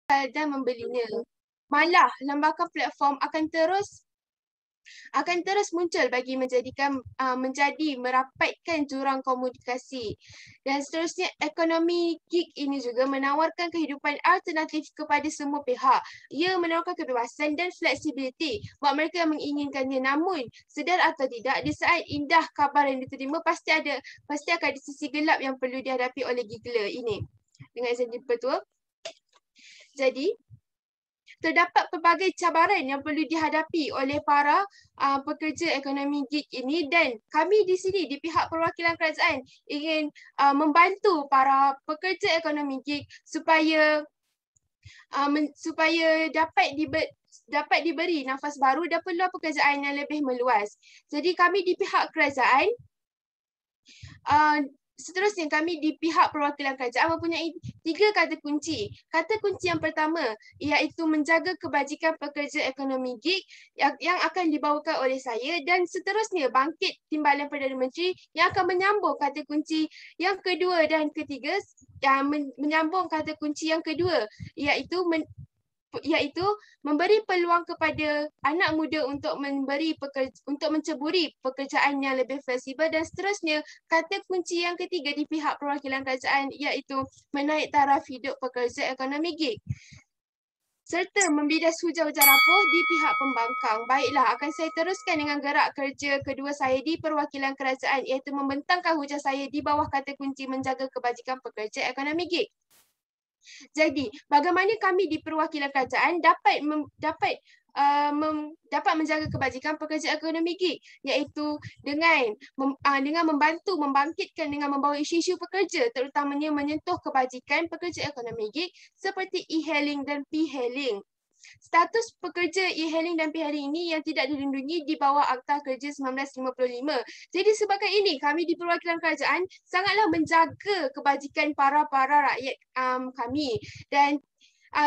dan membelinya. Malah lembaga platform akan terus muncul bagi menjadi merapatkan jurang komunikasi. Dan seterusnya, ekonomi gig ini juga menawarkan kehidupan alternatif kepada semua pihak. Ia menawarkan kebebasan dan fleksibiliti buat mereka yang menginginkannya. Namun, sedar atau tidak, di saat indah kabar yang diterima, pasti akan ada sisi gelap yang perlu dihadapi oleh gigler ini. Dengan izin Dipertua. Jadi, terdapat pelbagai cabaran yang perlu dihadapi oleh para pekerja ekonomi gig ini, dan kami di sini di pihak perwakilan kerajaan ingin membantu para pekerja ekonomi gig supaya dapat diberi nafas baru dan peluang pekerjaan yang lebih meluas. Jadi kami di pihak kerajaan seterusnya, kami di pihak perwakilan kerajaan mempunyai 3 kata kunci. Kata kunci yang pertama iaitu menjaga kebajikan pekerja ekonomi gig yang akan dibawakan oleh saya, dan seterusnya bangkit timbalan Perdana Menteri yang akan menyambung kata kunci yang kedua dan ketiga, menyambung kata kunci yang kedua iaitu memberi peluang kepada anak muda untuk menceburi pekerjaan yang lebih fleksibel, dan seterusnya kata kunci yang ketiga di pihak perwakilan kerajaan iaitu menaik taraf hidup pekerja ekonomi gig serta membidas hujah-hujah rapuh di pihak pembangkang. Baiklah, akan saya teruskan dengan gerak kerja kedua saya di perwakilan kerajaan iaitu membentangkan hujah saya di bawah kata kunci menjaga kebajikan pekerja ekonomi gig. Jadi, bagaimana kami di perwakilan kerajaan dapat menjaga kebajikan pekerja ekonomi gig, iaitu dengan membantu membangkitkan dengan membawa isu-isu pekerja, terutamanya menyentuh kebajikan pekerja ekonomi gig seperti e-hailing dan p-hailing. Status pekerja e-hailing dan p-hailing ini yang tidak dilindungi di bawah Akta Kerja 1955. Jadi sebabkan ini kami di perwakilan kerajaan sangatlah menjaga kebajikan para rakyat kami, dan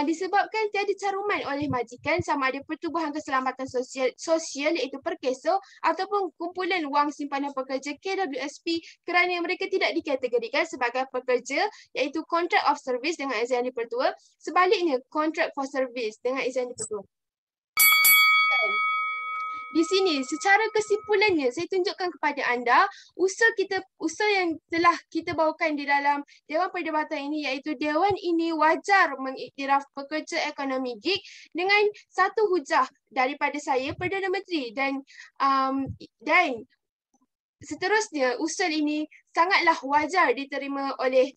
disebabkan tiada caruman oleh majikan sama ada Pertubuhan Keselamatan Sosial iaitu Perkeso ataupun Kumpulan Wang Simpanan Pekerja KWSP, kerana mereka tidak dikategorikan sebagai pekerja iaitu Contract of Service dengan izin Yang Dipertua, sebaliknya Contract for Service dengan izin Yang Dipertua. Di sini secara kesimpulannya saya tunjukkan kepada anda usul yang telah kita bawakan di dalam Dewan Perdebatan ini, iaitu Dewan ini wajar mengiktiraf pekerja ekonomi gig dengan satu hujah daripada saya Perdana Menteri, dan seterusnya usul ini sangatlah wajar diterima oleh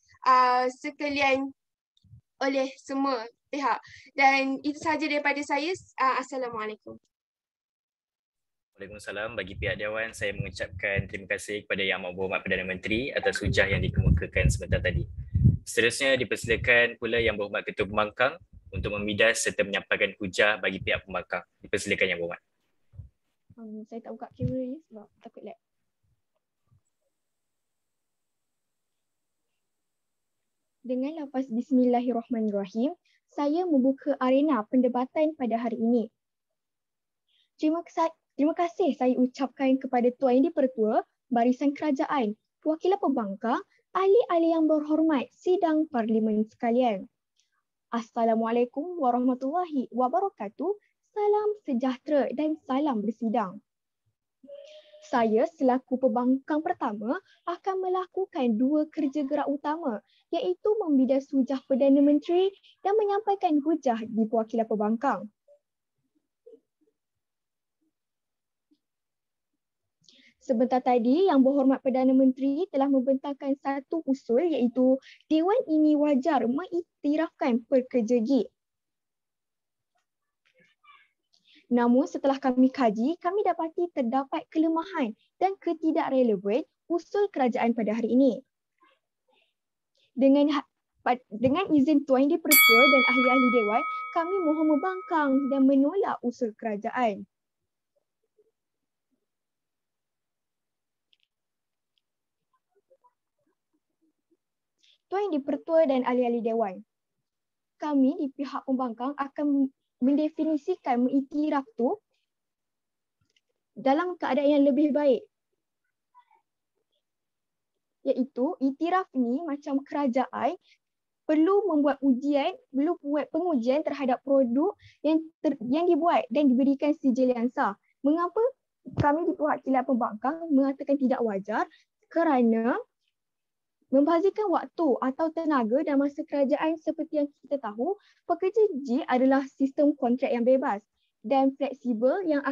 oleh semua pihak. Dan itu sahaja daripada saya. Assalamualaikum. Waalaikumsalam. Bagi pihak Dewan, saya mengucapkan terima kasih kepada Yang Amat Berhormat Perdana Menteri atas hujah yang dikemukakan sebentar tadi. Seterusnya dipersilakan pula Yang Berhormat Ketua Pembangkang untuk memidas serta menyampaikan hujah bagi pihak pembangkang. Dipersilakan Yang Berhormat. Saya tak buka kamera ni sebab takut lag. Dengan lafaz Bismillahirrahmanirrahim, saya membuka arena pendebatan pada hari ini. Terima kasih saya ucapkan kepada Tuan Yang Dipertua, Barisan Kerajaan, Perwakilan Pembangkang, ahli-ahli yang berhormat, sidang parlimen sekalian. Assalamualaikum warahmatullahi wabarakatuh, salam sejahtera dan salam bersidang. Saya selaku pembangkang pertama akan melakukan 2 kerja gerak utama, iaitu membidas hujah Perdana Menteri dan menyampaikan hujah di perwakilan pembangkang. Sebentar tadi, Yang Berhormat Perdana Menteri telah membentangkan satu usul iaitu Dewan ini wajar mengiktirafkan pekerja gig. Namun setelah kami kaji, kami dapati terdapat kelemahan dan ketidakrelevan usul kerajaan pada hari ini. Dengan izin Tuan Yang Dipertua dan ahli-ahli Dewan, kami mohon membangkang dan menolak usul kerajaan. Tuan Yang Dipertua dan ahli-ahli Dewan, kami di pihak pembangkang akan mendefinisikan mengiktiraf tu dalam keadaan yang lebih baik. Iaitu iktiraf ni macam kerajaan perlu membuat pengujian terhadap produk yang dibuat dan diberikan sijil yang sah. Mengapa kami di Perwakilan Pembangkang mengatakan tidak wajar? Kerana membazirkan waktu atau tenaga dan masa kerajaan seperti yang kita tahu, pekerja G adalah sistem kontrak yang bebas dan fleksibel yang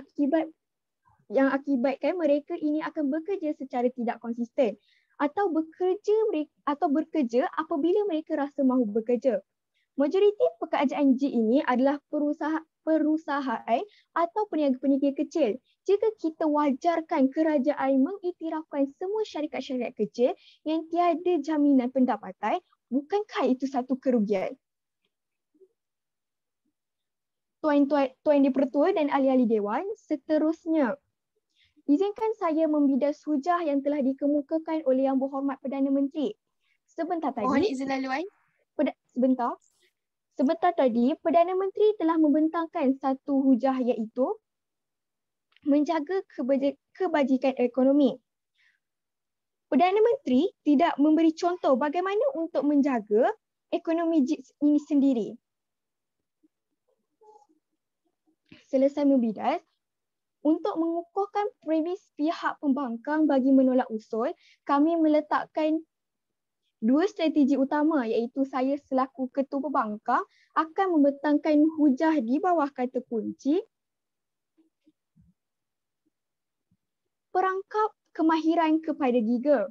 akibatkan mereka ini akan bekerja secara tidak konsisten atau bekerja apabila mereka rasa mahu bekerja. Majoriti pekerjaan G ini adalah perusahaan atau peniaga-peniaga kecil. Jika kita wajarkan kerajaan mengiktirafkan semua syarikat-syarikat kecil yang tiada jaminan pendapatan, bukankah itu satu kerugian? Tuan Dipertua dan ahli-ahli Dewan, seterusnya, izinkan saya membidas hujah yang telah dikemukakan oleh Yang Berhormat Perdana Menteri. Sebentar tadi, Perdana Menteri telah membentangkan satu hujah iaitu menjaga kebajikan ekonomi. Perdana Menteri tidak memberi contoh bagaimana untuk menjaga ekonomi ini sendiri. Selesai membidas, untuk mengukuhkan premis pihak pembangkang bagi menolak usul, kami meletakkan dua strategi utama iaitu saya selaku Ketua Pembangkang akan membentangkan hujah di bawah kata kunci perangkap kemahiran kepada giga.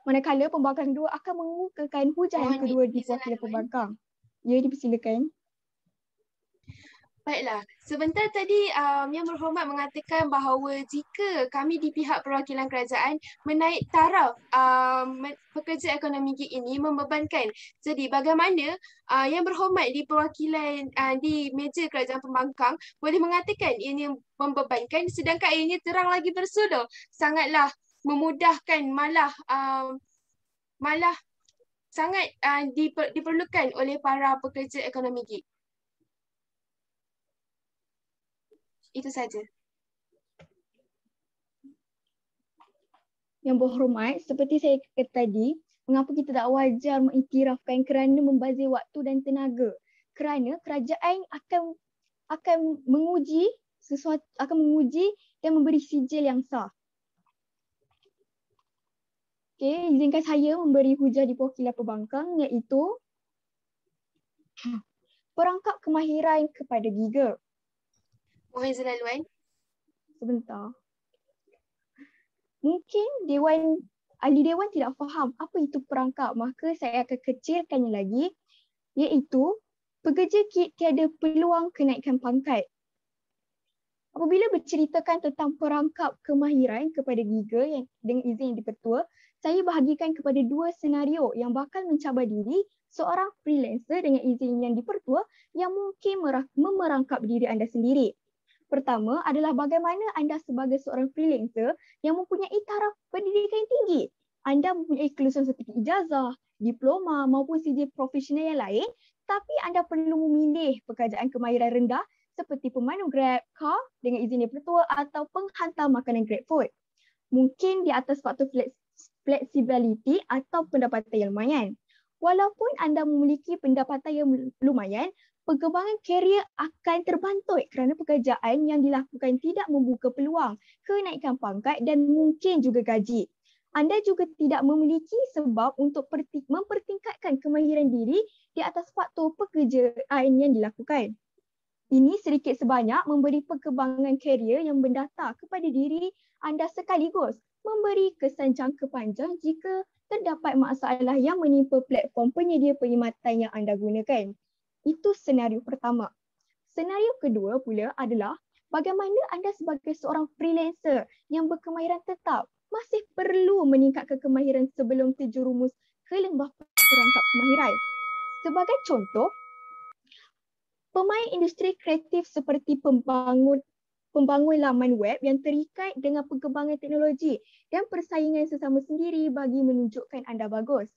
Manakala Pembangkang 2 akan mengemukakan hujah yang kedua di Perwakilan Pembangkang. Ya, dipersilakan. Baiklah, sebentar tadi Yang Berhormat mengatakan bahawa jika kami di pihak perwakilan kerajaan menaik taraf pekerja ekonomi gig ini membebankan. Jadi bagaimana Yang Berhormat di perwakilan di meja kerajaan pembangkang boleh mengatakan ini membebankan sedangkan ini terang lagi bersuluh. Sangatlah memudahkan, malah sangat diperlukan oleh para pekerja ekonomi gig. Itu saja. Yang Berhormat, seperti saya kata tadi, mengapa kita tak wajar mengiktirafkan kerana membazir waktu dan tenaga? Kerana kerajaan akan menguji dan memberi sijil yang sah. Okey, izinkan saya memberi hujah di Perwakilan Pembangkang iaitu perangkap kemahiran kepada giga. Mohon izin laluan. Sebentar. Mungkin ahli dewan tidak faham apa itu perangkap, maka saya akan kecilkannya lagi iaitu pekerja gig tiada peluang kenaikan pangkat. Apabila berceritakan tentang perangkap kemahiran kepada giga yang dengan izin yang dipertua, saya bahagikan kepada dua senario yang bakal mencabar diri seorang freelancer dengan izin yang dipertua yang mungkin memerangkap diri anda sendiri. Pertama adalah bagaimana anda sebagai seorang freelancer yang mempunyai taraf pendidikan yang tinggi. Anda mempunyai kelulusan seperti ijazah, diploma maupun sijil profesional yang lain, tapi anda perlu memilih pekerjaan kemahiran rendah seperti pemandu Grab, car dengan izin dipertua atau penghantar makanan GrabFood. Mungkin di atas faktor flexibility atau pendapatan yang lumayan. Walaupun anda memiliki pendapatan yang lumayan, perkembangan karier akan terbantut kerana pekerjaan yang dilakukan tidak membuka peluang kenaikan pangkat dan mungkin juga gaji. Anda juga tidak memiliki sebab untuk mempertingkatkan kemahiran diri di atas faktor pekerjaan yang dilakukan. Ini sedikit sebanyak memberi perkembangan karier yang mendata kepada diri anda sekaligus memberi kesan jangka panjang jika terdapat masalah yang menimpa platform penyedia perkhidmatan yang anda gunakan. Itu senario pertama. Senario kedua pula adalah bagaimana anda sebagai seorang freelancer yang berkemahiran tetap masih perlu meningkatkan kemahiran sebelum terjerumus ke lembah perangkap kemahiran. Sebagai contoh, pemain industri kreatif seperti pembangun laman web yang terikat dengan perkembangan teknologi dan persaingan sesama sendiri bagi menunjukkan anda bagus.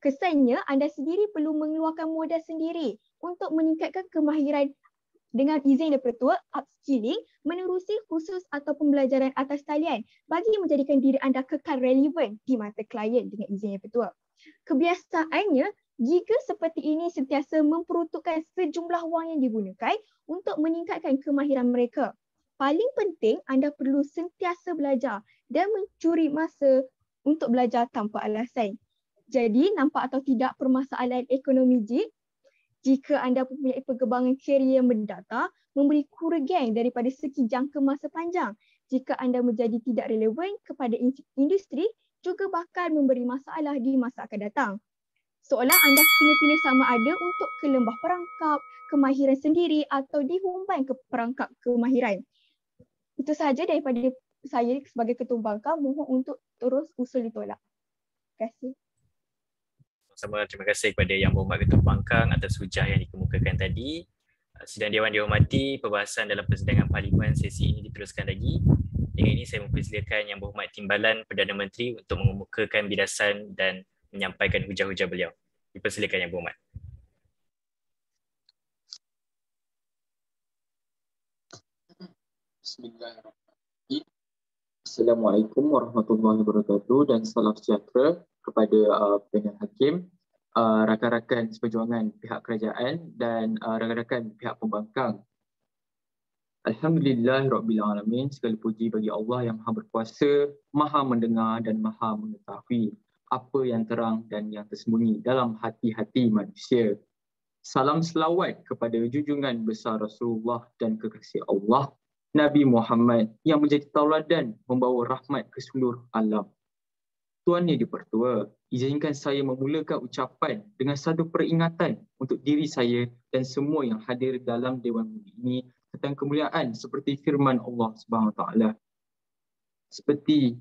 Kesannya anda sendiri perlu mengeluarkan modal sendiri untuk meningkatkan kemahiran dengan izin daripada tua, upskilling, menerusi kursus atau pembelajaran atas talian bagi menjadikan diri anda kekal relevan di mata klien dengan izin daripada tua. Kebiasaannya, jika seperti ini sentiasa memperuntukkan sejumlah wang yang digunakan untuk meningkatkan kemahiran mereka. Paling penting, anda perlu sentiasa belajar dan mencuri masa untuk belajar tanpa alasan. Jadi, nampak atau tidak permasalahan ekonomi Gig? Jika anda mempunyai perkembangan kerjaya yang mendata, memberi kerugian daripada segi jangka masa panjang. Jika anda menjadi tidak relevan kepada industri, juga bakal memberi masalah di masa akan datang. Seolah anda kena pilih sama ada untuk ke lembah perangkap, kemahiran sendiri atau dihumban ke perangkap kemahiran. Itu sahaja daripada saya sebagai ketua bangka, mohon untuk terus usul ditolak. Terima kasih. Sama terima kasih kepada Yang Berhormat Ketua Pembangkang atas hujah yang dikemukakan tadi. Sidang Dewan dihormati, perbahasan dalam persidangan Parlimen sesi ini diteruskan lagi. Dengan ini saya mempersilakan Yang Berhormat Timbalan Perdana Menteri untuk mengemukakan bidasan dan menyampaikan hujah-hujah beliau. Dipersilakan Yang Berhormat. Bismillahirrahmanirrahim. Assalamualaikum warahmatullahi wabarakatuh dan salam sejahtera kepada panel hakim, rakan-rakan seperjuangan pihak kerajaan dan rakan-rakan pihak pembangkang. Alhamdulillahirrabbilalamin, segala puji bagi Allah yang Maha Berkuasa, Maha Mendengar dan Maha Mengetahui apa yang terang dan yang tersembunyi dalam hati-hati manusia. Salam selawat kepada junjungan besar Rasulullah dan kekasih Allah Nabi Muhammad yang menjadi tauladan membawa rahmat ke seluruh alam. Tuan Yang di-Pertua, izinkan saya memulakan ucapan dengan satu peringatan untuk diri saya dan semua yang hadir dalam Dewan Mulia ini tentang kemuliaan seperti firman Allah SWT. Seperti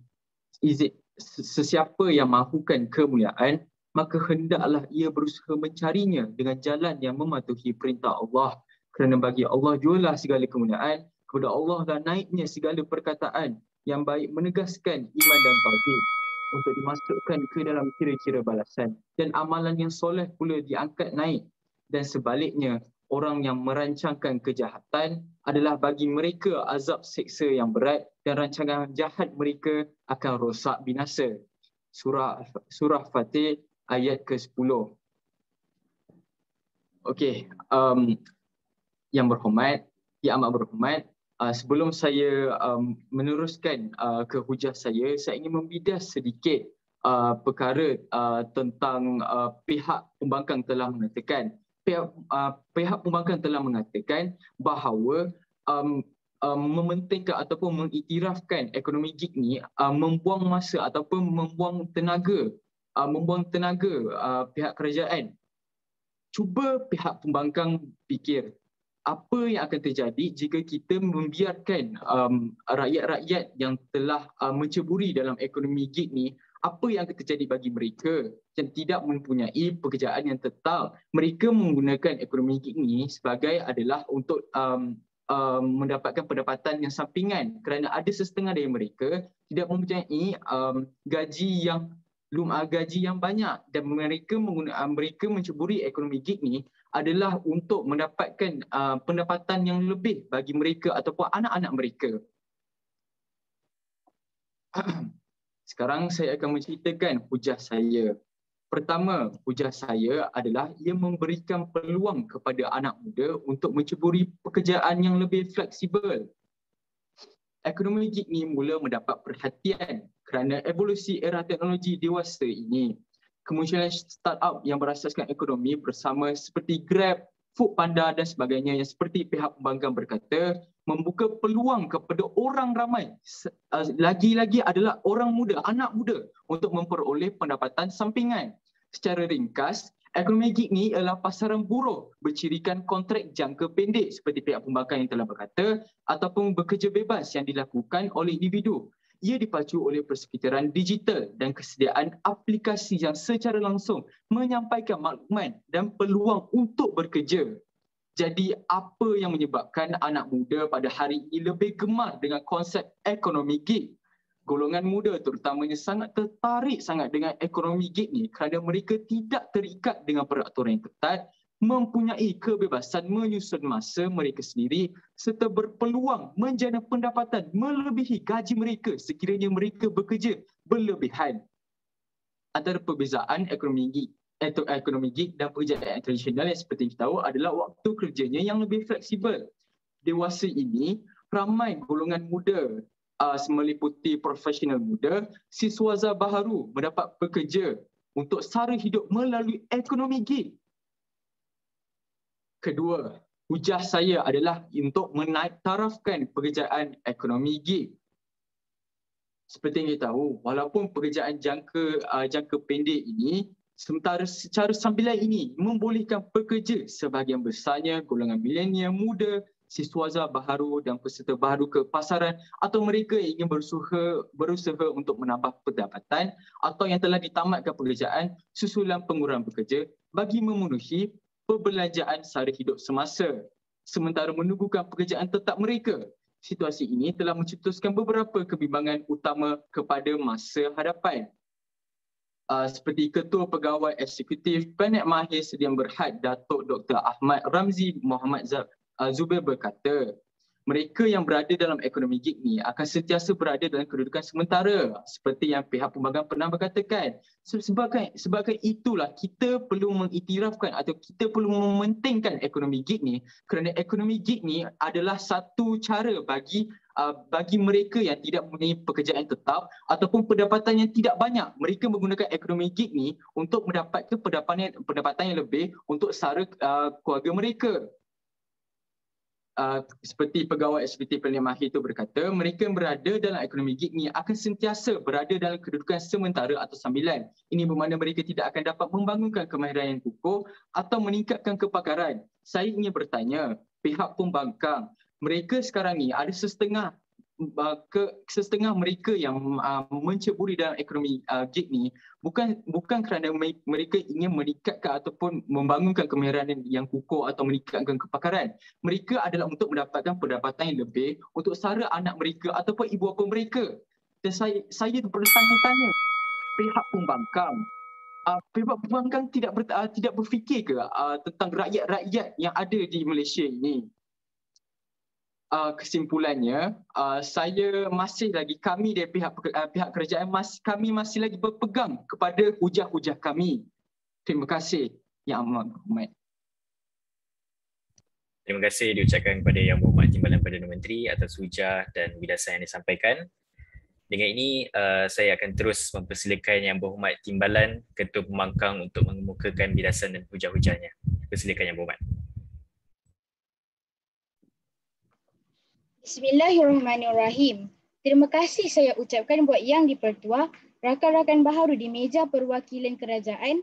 sesiapa yang mahukan kemuliaan, maka hendaklah ia berusaha mencarinya dengan jalan yang mematuhi perintah Allah. Kerana bagi Allah jualah segala kemuliaan, kepada Allah dan naiknya segala perkataan yang baik menegaskan iman dan tauhid untuk dimasukkan ke dalam kira-kira balasan, dan amalan yang soleh pula diangkat naik, dan sebaliknya orang yang merancangkan kejahatan adalah bagi mereka azab seksa yang berat dan rancangan jahat mereka akan rosak binasa. Surah Fatih ayat ke-10. Okey, Yang Berhormat, Yang Amat Berhormat, sebelum saya meneruskan ke hujah saya ingin membidas sedikit perkara tentang pihak pembangkang telah mengatakan. Pihak pembangkang telah mengatakan bahawa mementingkan ataupun mengiktirafkan ekonomi gig ni membuang masa ataupun membuang tenaga pihak kerajaan. Cuba pihak pembangkang fikir, apa yang akan terjadi jika kita membiarkan rakyat-rakyat yang telah menceburi dalam ekonomi gig ni, apa yang akan terjadi bagi mereka yang tidak mempunyai pekerjaan yang tetap. Mereka menggunakan ekonomi gig ni sebagai adalah untuk mendapatkan pendapatan yang sampingan, kerana ada sesetengah dari mereka tidak mempunyai gaji yang banyak, dan mereka menceburi ekonomi gig ni adalah untuk mendapatkan pendapatan yang lebih bagi mereka ataupun anak-anak mereka. Sekarang saya akan menceritakan hujah saya. Pertama, hujah saya adalah ia memberikan peluang kepada anak muda untuk menceburi pekerjaan yang lebih fleksibel. Ekonomi gig ni mula mendapat perhatian kerana evolusi era teknologi dewasa ini. Kemunculan startup yang berasaskan ekonomi bersama seperti Grab, Foodpanda dan sebagainya yang seperti pihak pembangkang berkata membuka peluang kepada orang ramai, lagi-lagi adalah orang muda, anak muda, untuk memperoleh pendapatan sampingan. Secara ringkas, ekonomi gig ni adalah pasaran buruh bercirikan kontrak jangka pendek seperti pihak pembangkang yang telah berkata, ataupun bekerja bebas yang dilakukan oleh individu. Ia dipacu oleh persekitaran digital dan kesediaan aplikasi yang secara langsung menyampaikan maklumat dan peluang untuk bekerja. Jadi apa yang menyebabkan anak muda pada hari ini lebih gemar dengan konsep ekonomi gig? Golongan muda terutamanya sangat tertarik dengan ekonomi gig ni kerana mereka tidak terikat dengan peraturan yang ketat, mempunyai kebebasan menyusun masa mereka sendiri serta berpeluang menjana pendapatan melebihi gaji mereka sekiranya mereka bekerja berlebihan. Antara perbezaan ekonomi gig dan pekerjaan tradisional yang seperti kita tahu adalah waktu kerjanya yang lebih fleksibel. Dewasa ini, ramai golongan muda meliputi profesional muda, siswaza baharu mendapat bekerja untuk sara hidup melalui ekonomi gig. Kedua, hujah saya adalah untuk menaik tarafkan pekerjaan ekonomi gig. Seperti yang kita tahu, walaupun pekerjaan jangka pendek ini, sementara secara sambilan ini membolehkan pekerja sebahagian besarnya golongan milenial muda, siswaza baharu dan peserta baharu ke pasaran atau mereka yang ingin berusaha untuk menambah pendapatan atau yang telah ditamatkan pekerjaan susulan pengurangan pekerja bagi memenuhi perbelanjaan sara hidup semasa sementara menunggukan pekerjaan tetap mereka. Situasi ini telah mencetuskan beberapa kebimbangan utama kepada masa hadapan. Seperti Ketua Pegawai Eksekutif Planet Mahir Sdn Berhad Datuk Dr. Ahmad Ramzi Muhammad Zubair berkata, mereka yang berada dalam ekonomi gig ni akan sentiasa berada dalam kedudukan sementara seperti yang pihak pembangkang pernah berkatakan. Sebabkan itulah kita perlu mengiktirafkan atau kita perlu mementingkan ekonomi gig ni kerana ekonomi gig ni adalah satu cara bagi mereka yang tidak mempunyai pekerjaan tetap ataupun pendapatan yang tidak banyak. Mereka menggunakan ekonomi gig ni untuk mendapatkan pendapatan yang lebih untuk sara keluarga mereka. Seperti Pegawai Eksekutif Planet Mahir itu berkata, mereka yang berada dalam ekonomi gig ni akan sentiasa berada dalam kedudukan sementara atau sambilan. Ini bermakna mereka tidak akan dapat membangunkan kemahiran yang kukuh atau meningkatkan kepakaran. Saya ingin bertanya, pihak pembangkang, mereka sekarang ni ada setengah mereka yang menceburi dalam ekonomi gig ni bukan kerana mereka ingin meningkatkan ataupun membangunkan kemahiran yang kukuh atau meningkatkan kepakaran. Mereka adalah untuk mendapatkan pendapatan yang lebih untuk sara anak mereka ataupun ibu bapa mereka. Dan saya bertanya-tanya, pihak pembangkang tidak berfikir ke tentang rakyat-rakyat yang ada di Malaysia ini? Kesimpulannya, kami dari pihak kerajaan kami masih lagi berpegang kepada hujah-hujah kami. Terima kasih Yang Amat Berhormat. Terima kasih diucapkan kepada Yang Berhormat Timbalan Perdana Menteri atas hujah dan bidasan yang disampaikan. Dengan ini, saya akan terus mempersilakan Yang Berhormat Timbalan Ketua Pembangkang untuk mengemukakan bidasan dan hujah-hujahnya. Persilakan Yang Berhormat. Bismillahirrahmanirrahim. Terima kasih saya ucapkan buat Yang di-Pertua, rakan-rakan baharu di meja perwakilan kerajaan,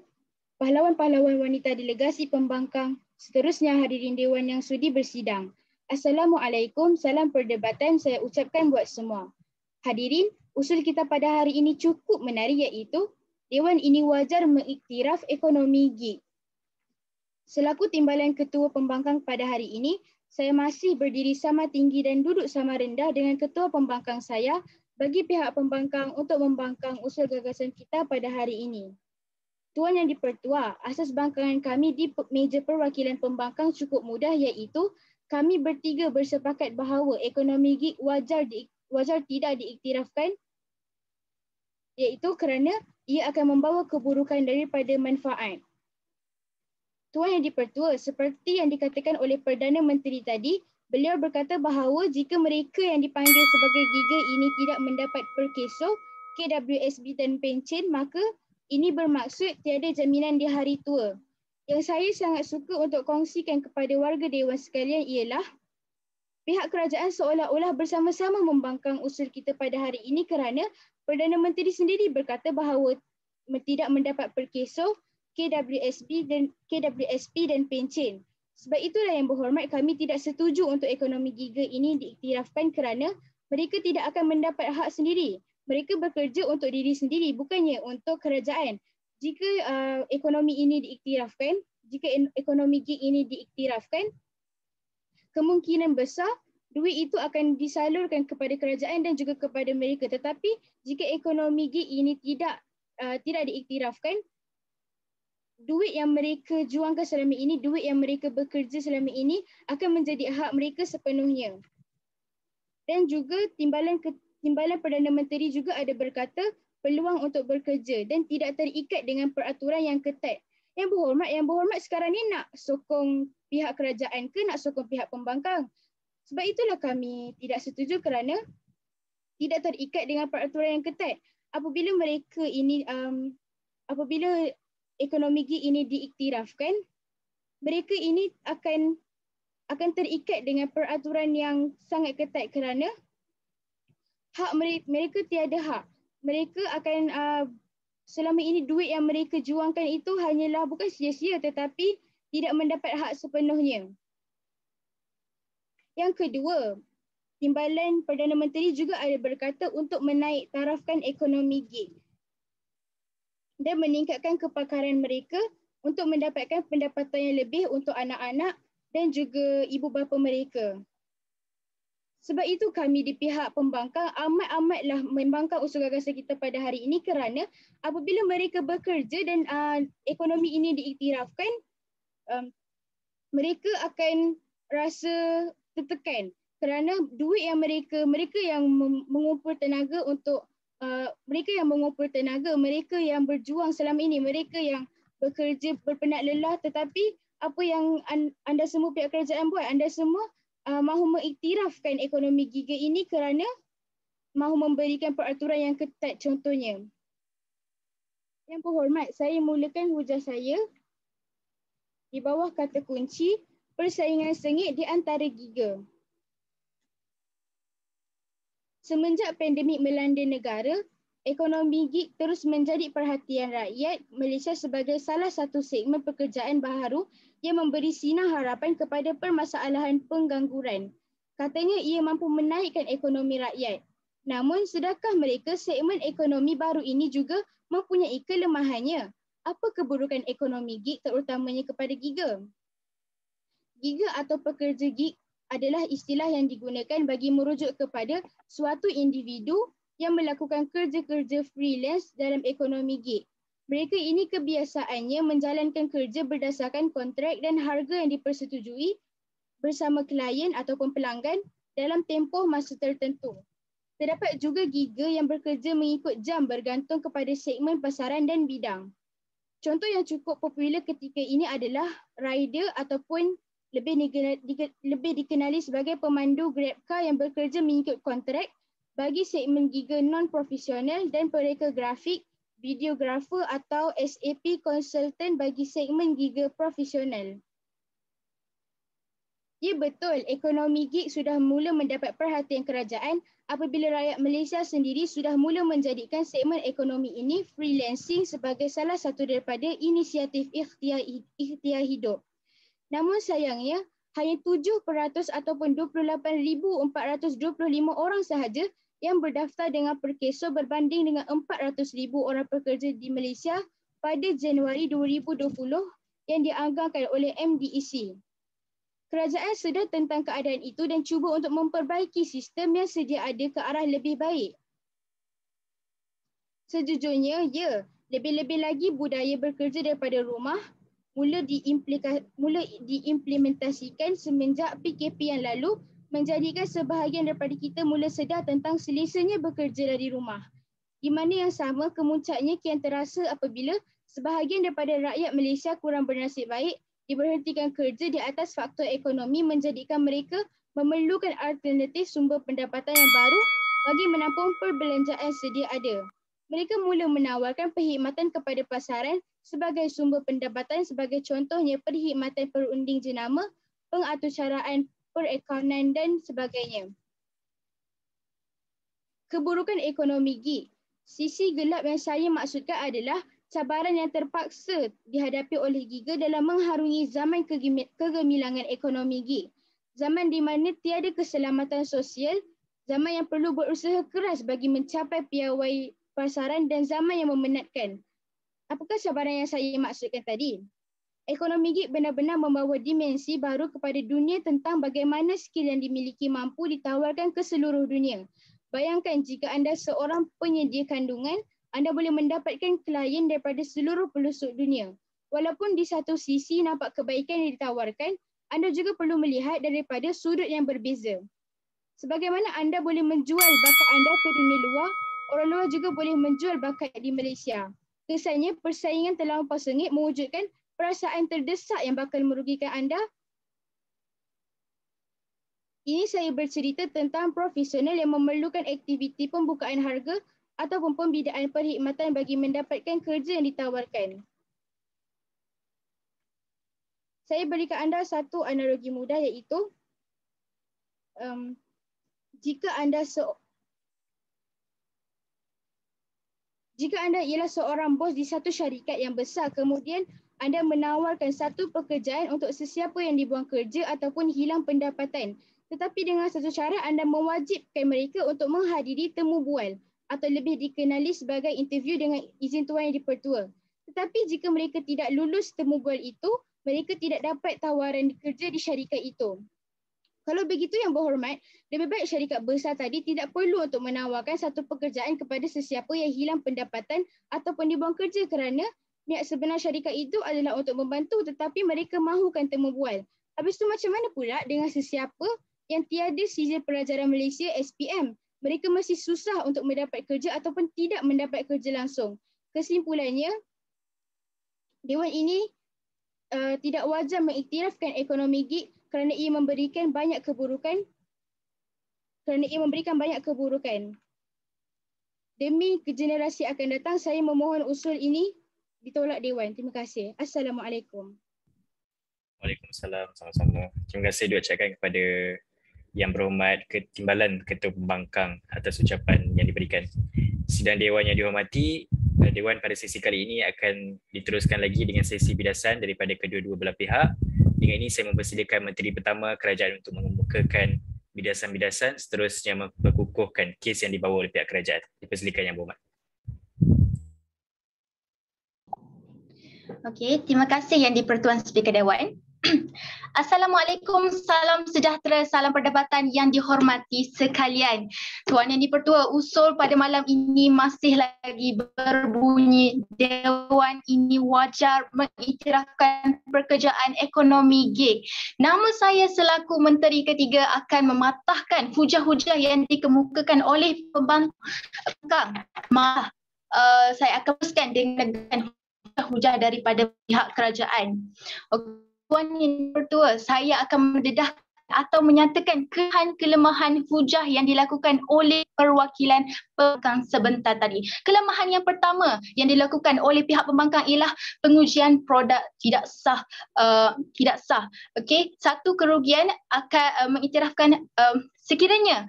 pahlawan-pahlawan wanita delegasi pembangkang, seterusnya hadirin Dewan yang sudi bersidang. Assalamualaikum, salam perdebatan saya ucapkan buat semua. Hadirin, usul kita pada hari ini cukup menarik iaitu Dewan ini wajar mengiktiraf ekonomi gig. Selaku timbalan Ketua Pembangkang pada hari ini, saya masih berdiri sama tinggi dan duduk sama rendah dengan Ketua Pembangkang saya bagi pihak pembangkang untuk membangkang usul gagasan kita pada hari ini. Tuan Yang di-Pertua, asas bangkangan kami di meja perwakilan pembangkang cukup mudah iaitu kami bertiga bersepakat bahawa ekonomi gig wajar tidak diiktirafkan iaitu kerana ia akan membawa keburukan daripada manfaat. Tuan Yang di-Pertua, seperti yang dikatakan oleh Perdana Menteri tadi, beliau berkata bahawa jika mereka yang dipanggil sebagai giga ini tidak mendapat perkeso, KWSB dan pencen, maka ini bermaksud tiada jaminan di hari tua. Yang saya sangat suka untuk kongsikan kepada warga Dewan sekalian ialah pihak kerajaan seolah-olah bersama-sama membangkang usul kita pada hari ini kerana Perdana Menteri sendiri berkata bahawa tidak mendapat perkeso, KWSP dan pencen. Sebab itulah Yang Berhormat kami tidak setuju untuk ekonomi giga ini diiktirafkan kerana mereka tidak akan mendapat hak sendiri. Mereka bekerja untuk diri sendiri bukannya untuk kerajaan. Jika ekonomi ini diiktirafkan, jika ekonomi gig ini diiktirafkan, kemungkinan besar duit itu akan disalurkan kepada kerajaan dan juga kepada mereka. Tetapi jika ekonomi gig ini tidak diiktirafkan, duit yang mereka juangkan selama ini, duit yang mereka bekerja selama ini akan menjadi hak mereka sepenuhnya. Dan juga Timbalan Perdana Menteri juga ada berkata peluang untuk bekerja dan tidak terikat dengan peraturan yang ketat. Yang berhormat sekarang ni nak sokong pihak kerajaan ke nak sokong pihak pembangkang? Sebab itulah kami tidak setuju kerana tidak terikat dengan peraturan yang ketat. Apabila mereka ini, apabila ekonomi gig ini diiktirafkan, mereka ini akan terikat dengan peraturan yang sangat ketat kerana hak mereka tiada hak. Mereka akan selama ini duit yang mereka juangkan itu hanyalah bukan sia-sia tetapi tidak mendapat hak sepenuhnya. Yang kedua, Timbalan Perdana Menteri juga ada berkata untuk menaik tarafkan ekonomi gig dan meningkatkan kepakaran mereka untuk mendapatkan pendapatan yang lebih untuk anak-anak dan juga ibu bapa mereka. Sebab itu kami di pihak pembangkang amat-amatlah membangkang usul gagasan kita pada hari ini kerana apabila mereka bekerja dan ekonomi ini diiktirafkan, mereka akan rasa tertekan kerana duit yang mereka yang mengumpul tenaga untuk mereka yang berjuang selama ini, mereka yang bekerja berpenat lelah, tetapi apa yang anda semua pihak kerajaan buat, anda semua mahu mengiktirafkan ekonomi giga ini kerana mahu memberikan peraturan yang ketat contohnya. Yang berhormat, saya mulakan hujah saya di bawah kata kunci persaingan sengit di antara giga. Semenjak pandemik melanda negara, ekonomi gig terus menjadi perhatian rakyat Malaysia sebagai salah satu segmen pekerjaan baharu yang memberi sinar harapan kepada permasalahan pengangguran. Katanya ia mampu menaikkan ekonomi rakyat. Namun, sedakah mereka segmen ekonomi baru ini juga mempunyai kelemahannya? Apa keburukan ekonomi gig terutamanya kepada giga? Giga atau pekerja gig adalah istilah yang digunakan bagi merujuk kepada suatu individu yang melakukan kerja-kerja freelance dalam ekonomi gig. Mereka ini kebiasaannya menjalankan kerja berdasarkan kontrak dan harga yang dipersetujui bersama klien ataupun pelanggan dalam tempoh masa tertentu. Terdapat juga giga yang bekerja mengikut jam bergantung kepada segmen pasaran dan bidang. Contoh yang cukup popular ketika ini adalah rider ataupun lebih dikenali sebagai pemandu Grab car yang bekerja mengikut kontrak bagi segmen giga non-profesional dan pereka grafik, videografer atau SAP konsultan bagi segmen giga profesional. Ya betul, ekonomi gig sudah mula mendapat perhatian kerajaan apabila rakyat Malaysia sendiri sudah mula menjadikan segmen ekonomi ini freelancing sebagai salah satu daripada inisiatif ikhtiar hidup. Namun sayangnya, hanya 7% ataupun 28,425 orang sahaja yang berdaftar dengan perkeso berbanding dengan 400,000 orang pekerja di Malaysia pada Januari 2020 yang dianggarkan oleh MDEC. Kerajaan sedar tentang keadaan itu dan cuba untuk memperbaiki sistem yang sedia ada ke arah lebih baik. Sejujurnya, ya, lebih-lebih lagi budaya bekerja daripada rumah mula diimplementasikan semenjak PKP yang lalu, menjadikan sebahagian daripada kita mula sedar tentang selesanya bekerja dari rumah. Di mana yang sama kemuncaknya kian terasa apabila sebahagian daripada rakyat Malaysia kurang bernasib baik diberhentikan kerja di atas faktor ekonomi menjadikan mereka memerlukan alternatif sumber pendapatan yang baru bagi menampung perbelanjaan sedia ada. Mereka mula menawarkan perkhidmatan kepada pasaran sebagai sumber pendapatan sebagai contohnya perkhidmatan perunding jenama, pengaturcaraan perakaunan dan sebagainya. Keburukan ekonomi gig. Sisi gelap yang saya maksudkan adalah cabaran yang terpaksa dihadapi oleh giga dalam mengharungi zaman kegemilangan ekonomi gig. Zaman di mana tiada keselamatan sosial, zaman yang perlu berusaha keras bagi mencapai piawai pasaran dan zaman yang memenatkan. Apakah cabaran yang saya maksudkan tadi? Ekonomi gig benar-benar membawa dimensi baru kepada dunia tentang bagaimana skill yang dimiliki mampu ditawarkan ke seluruh dunia. Bayangkan jika anda seorang penyedia kandungan, anda boleh mendapatkan klien daripada seluruh pelosok dunia. Walaupun di satu sisi nampak kebaikan yang ditawarkan, anda juga perlu melihat daripada sudut yang berbeza. Sebagaimana anda boleh menjual bakat anda ke dunia luar, orang luar juga boleh menjual bakat di Malaysia. Kesannya persaingan terlampau sengit mewujudkan perasaan terdesak yang bakal merugikan anda. Ini saya bercerita tentang profesional yang memerlukan aktiviti pembukaan harga ataupun pembidaan perkhidmatan bagi mendapatkan kerja yang ditawarkan. Saya berikan anda satu analogi mudah iaitu jika anda ialah seorang bos di satu syarikat yang besar, kemudian anda menawarkan satu pekerjaan untuk sesiapa yang dibuang kerja ataupun hilang pendapatan. Tetapi dengan satu cara anda mewajibkan mereka untuk menghadiri temu bual atau lebih dikenali sebagai interview dengan izin tuan yang dipertua. Tetapi jika mereka tidak lulus temu bual itu, mereka tidak dapat tawaran kerja di syarikat itu. Kalau begitu yang berhormat, lebih baik syarikat besar tadi tidak perlu untuk menawarkan satu pekerjaan kepada sesiapa yang hilang pendapatan ataupun dibuang kerja kerana niat sebenar syarikat itu adalah untuk membantu tetapi mereka mahukan temu bual. Habis itu macam mana pula dengan sesiapa yang tiada sijil pelajaran Malaysia SPM? Mereka masih susah untuk mendapat kerja ataupun tidak mendapat kerja langsung. Kesimpulannya, Dewan ini tidak wajar mengiktirafkan ekonomi gig kerana ia memberikan banyak keburukan. Demi generasi akan datang, saya memohon usul ini ditolak Dewan. Terima kasih. Assalamualaikum. Waalaikumsalam, sama-sama. Terima kasih diucapkan kepada Yang Berhormat Timbalan Ketua Pembangkang atas ucapan yang diberikan. Sidang Dewan yang dihormati, Dewan pada sesi kali ini akan diteruskan lagi dengan sesi bidasan daripada kedua-dua belah pihak. Dengan ini saya mempersilakan Menteri Pertama Kerajaan untuk mengemukakan bidasan-bidasan, seterusnya mengukuhkan kes yang dibawa oleh pihak kerajaan. Dipersilakan Yang Berhormat. Okey, terima kasih Yang di-Pertuan Speaker Dewan. Assalamualaikum, salam sejahtera, salam perdebatan yang dihormati sekalian. Tuan Yang di-Pertua, usul pada malam ini masih lagi berbunyi. Dewan ini wajar mengiktirafkan pekerjaan ekonomi gig. Namun saya selaku Menteri Ketiga akan mematahkan hujah-hujah yang dikemukakan oleh pembangkang. Saya akan teruskan dengan hujah daripada pihak kerajaan. Tuan Yang Bertua, saya akan mendedah atau menyatakan kelemahan hujah yang dilakukan oleh perwakilan pembangkang sebentar tadi. Kelemahan yang pertama yang dilakukan oleh pihak pembangkang ialah pengujian produk tidak sah. Okey, satu kerugian akan mengiktirafkan sekiranya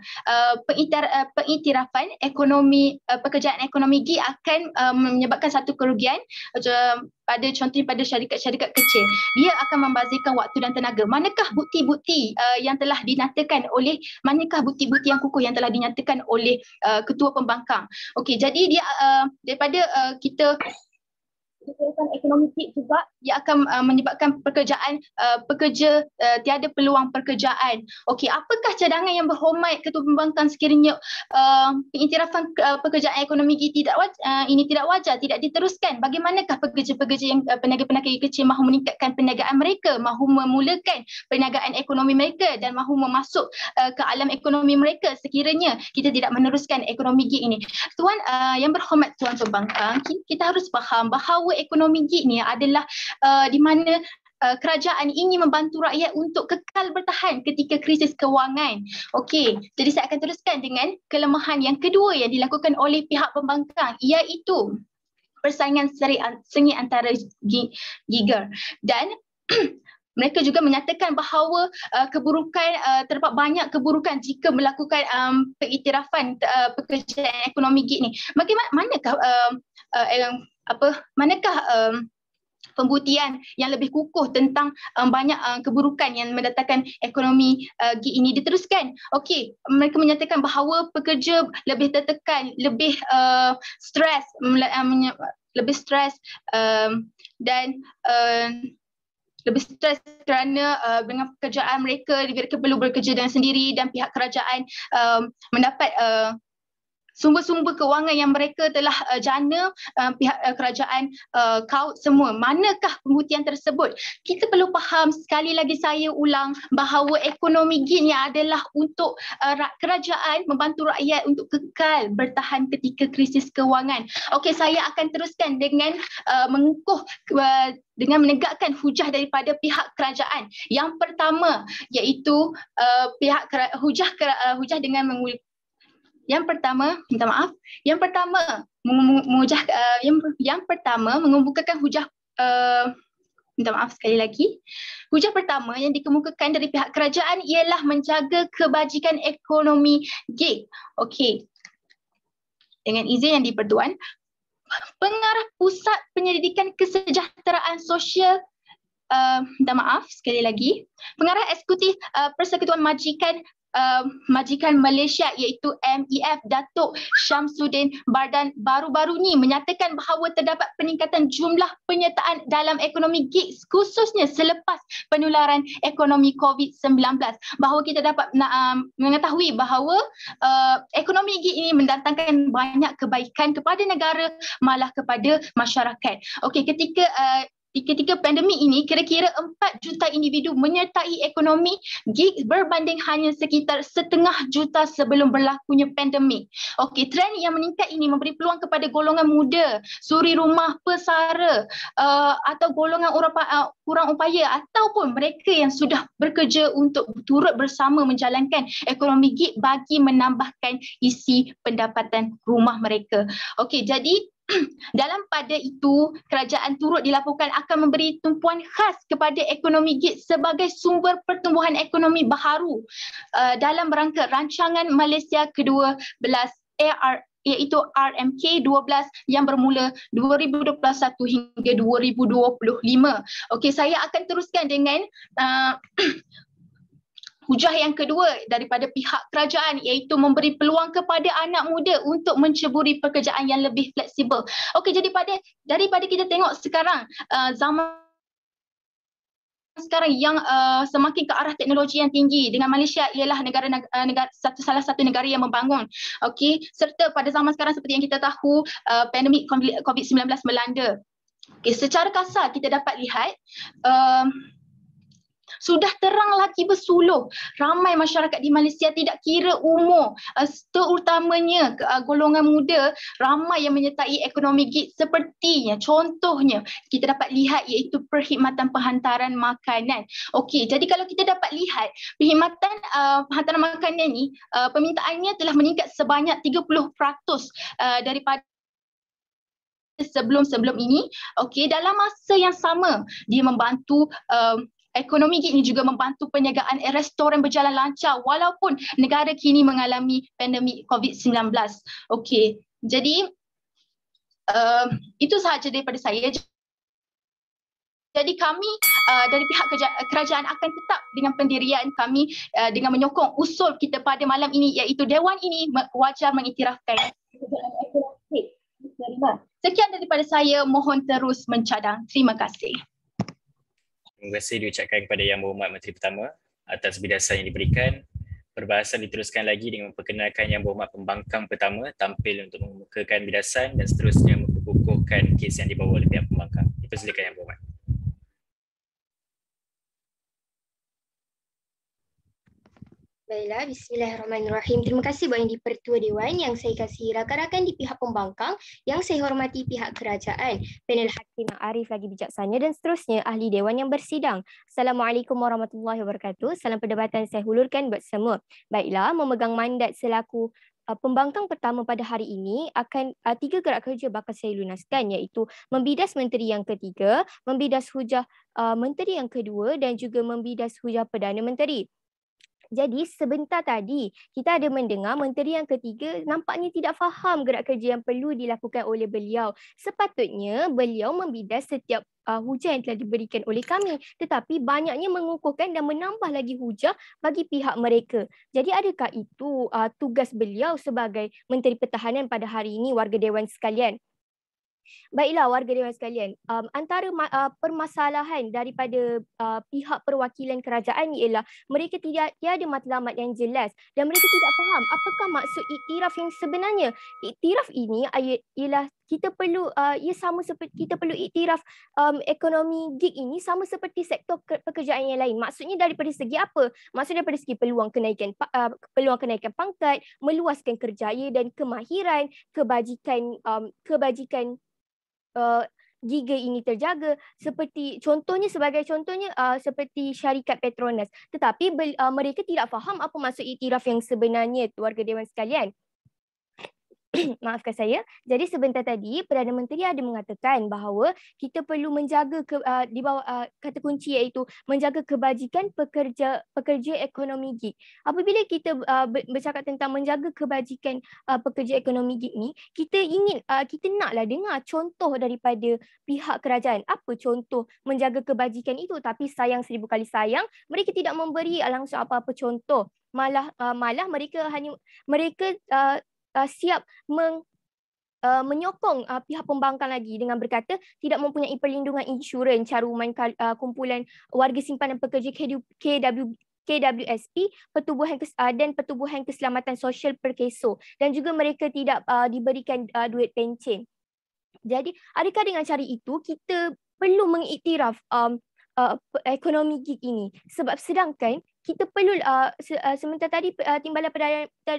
pengiktirafan ekonomi pekerjaan ekonomi gig akan menyebabkan satu kerugian contohnya pada syarikat-syarikat kecil, dia akan membazirkan waktu dan tenaga. Manakah bukti-bukti yang telah dinyatakan oleh yang kukuh yang telah dinyatakan oleh ketua pembangkang? Okey, jadi dia daripada kita ekonomi juga dia akan menyebabkan pekerja tiada peluang pekerjaan. Okey, apakah cadangan Yang Berhormat Ketua Pembangkang sekiranya pengiktirafan pekerjaan ekonomi tidak wajar, tidak diteruskan? Bagaimanakah pekerja-pekerja yang peniaga-peniaga kecil mahu meningkatkan perniagaan mereka, mahu memulakan perniagaan ekonomi mereka dan mahu memasuk ke alam ekonomi mereka sekiranya kita tidak meneruskan ekonomi gig ini? Tuan Yang Berhormat Tuan Pembangkang, kita harus faham bahawa ekonomi gig ni adalah di mana kerajaan ingin membantu rakyat untuk kekal bertahan ketika krisis kewangan. Okey, jadi saya akan teruskan dengan kelemahan yang kedua yang dilakukan oleh pihak pembangkang, iaitu persaingan sengit antara gigger dan mereka juga menyatakan bahawa terdapat banyak keburukan jika melakukan pengiktirafan pekerjaan ekonomi gig ni. Manakah pembuktian yang lebih kukuh tentang banyak keburukan yang mendatangkan ekonomi gig ini diteruskan? Okey, mereka menyatakan bahawa pekerja lebih tertekan, lebih stres kerana dengan pekerjaan mereka perlu bekerja dengan sendiri dan pihak kerajaan mendapat sumber-sumber kewangan yang mereka telah jana pihak kerajaan kaut semua. Manakah pembuktian tersebut? Kita perlu faham, sekali lagi saya ulang, bahawa ekonomi GIG ni adalah untuk kerajaan membantu rakyat untuk kekal bertahan ketika krisis kewangan. Okey, saya akan teruskan dengan mengukuh dengan menegakkan hujah daripada pihak kerajaan. Yang pertama iaitu hujah dengan yang pertama, minta maaf. Yang pertama mengemukakan hujah minta maaf sekali lagi. Hujah pertama yang dikemukakan dari pihak kerajaan ialah menjaga kebajikan ekonomi GIG. Okey. Dengan izin yang di-Pertuan, Pengarah Pusat Penyelidikan Kesejahteraan Sosial minta maaf sekali lagi. Pengarah Eksekutif Persekutuan Majikan Malaysia iaitu MEF Datuk Syamsuddin Bardan baru-baru ni menyatakan bahawa terdapat peningkatan jumlah penyertaan dalam ekonomi GIG khususnya selepas penularan ekonomi COVID-19. Bahawa kita dapat mengetahui bahawa ekonomi GIG ini mendatangkan banyak kebaikan kepada negara malah kepada masyarakat. Okey, ketika pandemik ini, kira-kira 4 juta individu menyertai ekonomi GIG berbanding hanya sekitar 1.5 juta sebelum berlakunya pandemik. Okey, trend yang meningkat ini memberi peluang kepada golongan muda, suri rumah, pesara atau golongan kurang upaya ataupun mereka yang sudah bekerja untuk turut bersama menjalankan ekonomi GIG bagi menambahkan isi pendapatan rumah mereka. Okey, jadi dalam pada itu, kerajaan turut dilaporkan akan memberi tumpuan khas kepada ekonomi GIG sebagai sumber pertumbuhan ekonomi baharu dalam rangka rancangan Malaysia ke-12 iaitu RMK 12 yang bermula 2021 hingga 2025. Okey, saya akan teruskan dengan hujah yang kedua daripada pihak kerajaan iaitu memberi peluang kepada anak muda untuk menceburi pekerjaan yang lebih fleksibel. Okey, jadi daripada kita tengok sekarang zaman sekarang yang semakin ke arah teknologi yang tinggi, dengan Malaysia ialah salah satu negara yang membangun. Okey, serta pada zaman sekarang seperti yang kita tahu pandemik COVID-19 melanda. Okey, secara kasar kita dapat lihat sudah terang lagi bersuluh ramai masyarakat di Malaysia tidak kira umur, terutamanya golongan muda ramai yang menyertai ekonomi GIG sepertinya contohnya kita dapat lihat iaitu perkhidmatan penghantaran makanan. Okey, jadi kalau kita dapat lihat perkhidmatan penghantaran makanan ni permintaannya telah meningkat sebanyak 30% daripada sebelum ini. Okey, dalam masa yang sama dia membantu ekonomi GIG ini juga membantu penjagaan restoran berjalan lancar walaupun negara kini mengalami pandemik COVID-19. Okey, jadi itu sahaja daripada saya. Jadi kami dari pihak kerajaan akan tetap dengan pendirian kami dengan menyokong usul kita pada malam ini iaitu Dewan ini wajar mengiktirafkan ekonomi. Sekian daripada saya, mohon terus mencadang. Terima kasih. Terima kasih diucapkan kepada Yang Berhormat Menteri Pertama atas bidasan yang diberikan. Perbahasan diteruskan lagi dengan memperkenalkan Yang Berhormat Pembangkang Pertama tampil untuk mengemukakan bidasan dan seterusnya memperkukuhkan kes yang dibawa oleh pihak pembangkang. Dipersilakan Yang Berhormat. Baiklah, bismillahirrahmanirrahim. Terima kasih Buat Yang di-Pertua Dewan, yang saya kasihi rakan-rakan di pihak pembangkang, yang saya hormati pihak kerajaan, panel hakim yang arif lagi bijaksana dan seterusnya ahli dewan yang bersidang. Assalamualaikum warahmatullahi wabarakatuh. Salam perdebatan saya hulurkan buat semua. Baiklah, memegang mandat selaku pembangkang pertama pada hari ini akan 3 gerak kerja bakal saya lunaskan iaitu membidas menteri yang ketiga, membidas hujah menteri yang kedua dan juga membidas hujah Perdana Menteri. Jadi sebentar tadi kita ada mendengar menteri yang ketiga nampaknya tidak faham gerak kerja yang perlu dilakukan oleh beliau. Sepatutnya beliau membidas setiap hujah yang telah diberikan oleh kami, tetapi banyaknya mengukuhkan dan menambah lagi hujah bagi pihak mereka. Jadi adakah itu tugas beliau sebagai Menteri Pertahanan pada hari ini, warga dewan sekalian? Baiklah warga dewan sekalian, antara permasalahan daripada pihak perwakilan kerajaan ialah mereka tiada matlamat yang jelas dan mereka tidak faham apakah maksud iktiraf yang sebenarnya. Iktiraf ini ialah kita perlu ia sama seperti kita perlu iktiraf ekonomi gig ini sama seperti sektor pekerjaan yang lain. Maksudnya daripada segi apa? Maksudnya daripada segi peluang kenaikan pangkat, meluaskan kerjaya dan kemahiran, kebajikan giga ini terjaga, seperti sebagai contohnya seperti syarikat Petronas. Tetapi mereka tidak faham apa maksud iktiraf yang sebenarnya, warga dewan sekalian. Maafkan saya. Jadi sebentar tadi Perdana Menteri ada mengatakan bahawa kita perlu menjaga di bawah kata kunci iaitu menjaga kebajikan pekerja ekonomi gig. Apabila kita bercakap tentang menjaga kebajikan pekerja ekonomi gig ni, kita naklah dengar contoh daripada pihak kerajaan. Apa contoh menjaga kebajikan itu? Tapi sayang 1000 kali sayang, mereka tidak memberi langsung apa-apa contoh. Malah mereka siap menyokong pihak pembangkang lagi dengan berkata tidak mempunyai perlindungan insurans caruman kumpulan warga simpanan pekerja KWSP dan pertubuhan keselamatan sosial Perkeso, dan juga mereka tidak diberikan duit pencen. Jadi adakah dengan cara itu kita perlu mengiktiraf ekonomi gig ini? Sebab sedangkan kita perlu sementara tadi Timbalan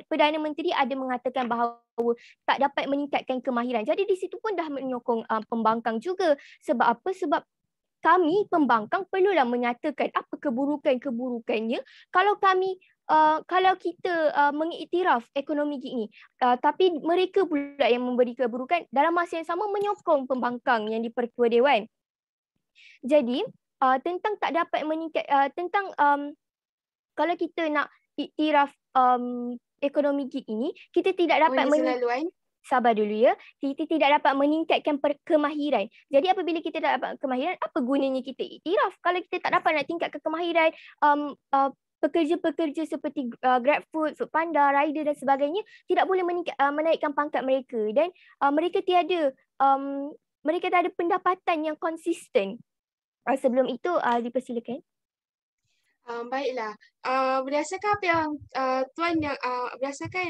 Perdana Menteri ada mengatakan bahawa tak dapat meningkatkan kemahiran. Jadi di situ pun dah menyokong pembangkang juga. Sebab apa? Sebab kami pembangkang perlulah menyatakan apa keburukannya kalau kita mengiktiraf ekonomi gig ni, tapi mereka pula yang memberi keburukan dalam masa yang sama menyokong pembangkang yang di-Pertua Dewan. Jadi tentang tak dapat kalau kita nak iktiraf ekonomi gig ini, kita tidak dapat sabar dulu ya. Kita tidak dapat meningkatkan kemahiran. Jadi apabila kita tak dapat kemahiran, apa gunanya kita iktiraf? Kalau kita tak dapat nak tingkatkan kemahiran, pekerja-pekerja seperti GrabFood, Foodpanda, Rider dan sebagainya tidak boleh menaikkan pangkat mereka, dan mereka tiada pendapatan yang konsisten. Sebelum itu dipersilakan. Baiklah, berdasarkan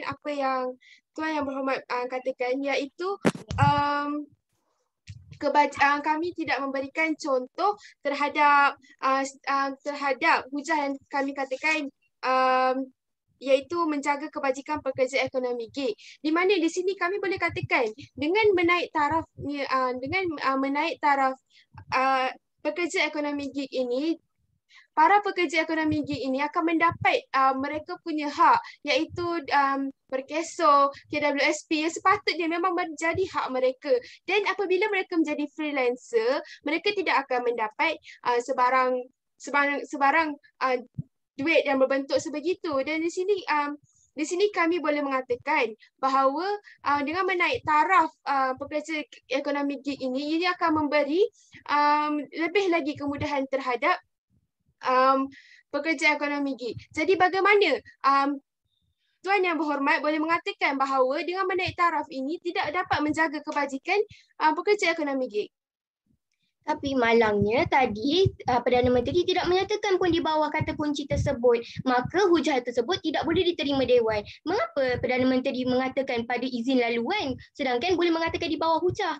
apa yang Tuan yang berhormat katakan, iaitu kami tidak memberikan contoh terhadap hujah yang kami katakan, iaitu menjaga kebajikan pekerja ekonomi gig. Di mana di sini kami boleh katakan dengan menaik taraf pekerja ekonomi gig ini, para pekerja ekonomi gig ini akan mendapat mereka punya hak, iaitu Perkeso, KWSP yang sepatutnya memang menjadi hak mereka. Dan apabila mereka menjadi freelancer, mereka tidak akan mendapat sebarang duit yang berbentuk sebegitu. Dan di sini kami boleh mengatakan bahawa dengan menaik taraf pekerja ekonomi gig ini akan memberi lebih lagi kemudahan terhadap pekerja ekonomi gig. Jadi bagaimana Tuan yang berhormat boleh mengatakan bahawa dengan menaik taraf ini tidak dapat menjaga kebajikan pekerja ekonomi gig? Tapi malangnya tadi Perdana Menteri tidak menyatakan pun di bawah kata kunci tersebut, maka hujah tersebut tidak boleh diterima Dewan. Mengapa Perdana Menteri mengatakan pada izin laluan sedangkan boleh mengatakan di bawah hujah?